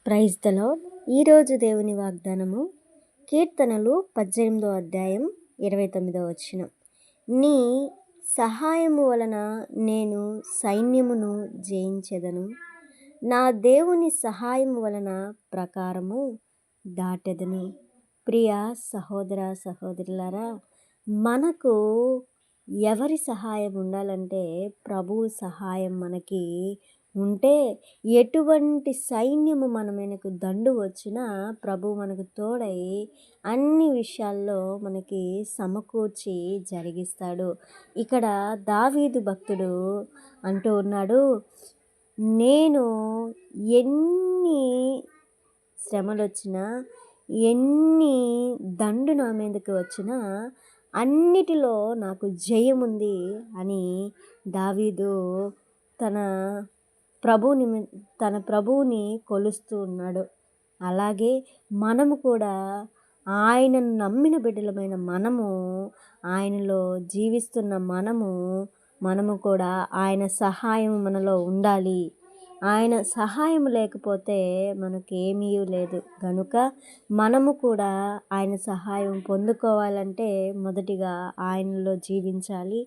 Praise the lord. ఈరోజు దేవుని వాగ్దానము కీర్తనలు 18వ అధ్యాయం 29వ వచనం. నీ సహాయము వలన నేను సైన్యమును జయించెదను, నా దేవుని సహాయము వలన ప్రకారము దాటెదను. ప్రియ సహోదర సహోదరులారా, మనకు ఎవరి సహాయం ఉండాలంటే ప్రభువు సహాయం మనకి ఉంటే ఎటువంటి సైన్యము మన మీదకు దండు వచ్చినా ప్రభు మనకు తోడై అన్ని విషయాల్లో మనకి సమకూర్చి జరిగిస్తాడు. ఇక్కడ దావీదు భక్తుడు అంటూ ఉన్నాడు, నేను ఎన్ని శ్రమలు వచ్చినా ఎన్ని దండు నా మీదకి వచ్చినా అన్నిటిలో నాకు జయముంది అని దావీదు తన ప్రభువుని కొలుస్తూ ఉన్నాడు. అలాగే మనము కూడా ఆయనను నమ్మిన బిడ్డలమైన ఆయనలో జీవిస్తున్న మనము కూడా ఆయన సహాయం మనలో ఉండాలి. ఆయన సహాయం లేకపోతే మనకేమీ లేదు. కనుక మనము కూడా ఆయన సహాయం పొందుకోవాలంటే మొదటిగా ఆయనలో జీవించాలి,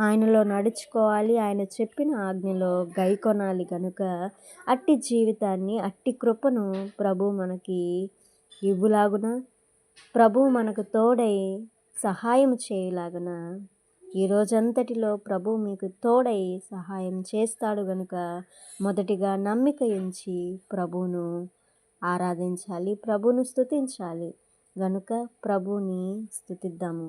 ఆయనలో నడుచుకోవాలి, ఆయన చెప్పిన ఆజ్ఞలో గైకొనాలి. కనుక అట్టి జీవితాన్ని, అట్టి కృపను ప్రభు మనకి ఇవ్వులాగున, ప్రభు మనకు తోడై సహాయం చేయలాగున ఈ రోజంతటిలో ప్రభు మీకు తోడై సహాయం చేస్తాడు. గనుక మొదటిగా నమ్మిక ఉంచి ప్రభువును ఆరాధించాలి, ప్రభువును స్తుతించాలి. గనుక ప్రభువుని స్తుతిద్దాము.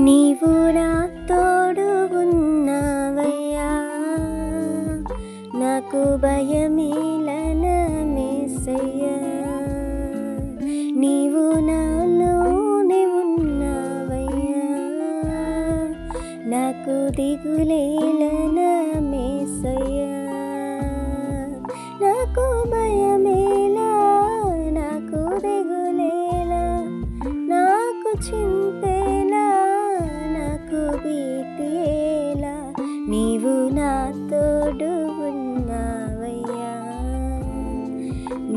నీవు నా తోడు ఉన్నావయ్యా, నాకు భయమేలనమేసయ్యా, నీవు నాలోనే ఉన్నావయ్యా, నాకు దిగులేలనమేసయ్యా, నాకు భయమేలా, నాకు దిగులేలా, నాకు చింతేలా, నాకు భీతియేలా, నీవు నా తోడు ఉన్నావయ్యా,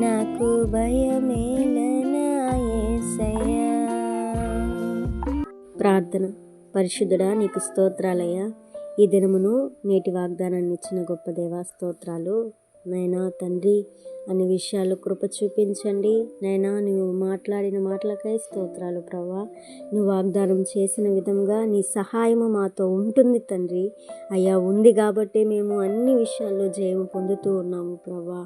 నాకు భయమేలనా యేసయ్యా. ప్రార్థన. పరిశుద్ధుడా, నీకు స్తోత్రాలయ్యా. ఈ దినమును నేటి వాగ్దానాన్ని ఇచ్చిన గొప్ప దేవా స్తోత్రాలు. నైనా తండ్రి, అన్ని విషయాలు కృప చూపించండి. నైనా నువ్వు మాట్లాడిన మాటలకై స్తోత్రాలు ప్రభువా. నువ్వు వాగ్దానం చేసిన విధంగా నీ సహాయము మాతో ఉంటుంది తండ్రి. అయ్యా, ఉంది కాబట్టి మేము అన్ని విషయాల్లో జయం పొందుతూ ఉన్నాము ప్రభువా.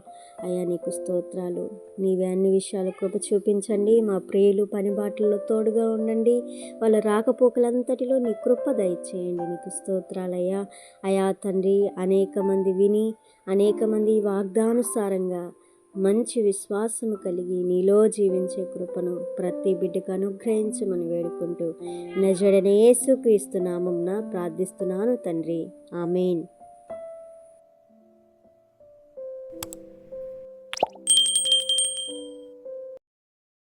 అయ్యా, నీకు స్తోత్రాలు. నీవే అన్ని విషయాలు కృప చూపించండి. మా ప్రియులు పని బాటల్లో తోడుగా ఉండండి. వాళ్ళ రాకపోకలంతటిలో నీ కృప దయచేయండి. నీకు స్తోత్రాలయ్యా. అయ్యా తండ్రి, అనేక మంది విని అనేక మంది వాగ్దానుసారంగా మంచి విశ్వాసము కలిగి నీలో జీవించే కృపను ప్రతి బిడ్డకు అనుగ్రహించమని వేడుకుంటూ నజరేయుడైన యేసుక్రీస్తు నామమున ప్రార్థిస్తున్నాను తండ్రి. ఆమేన్.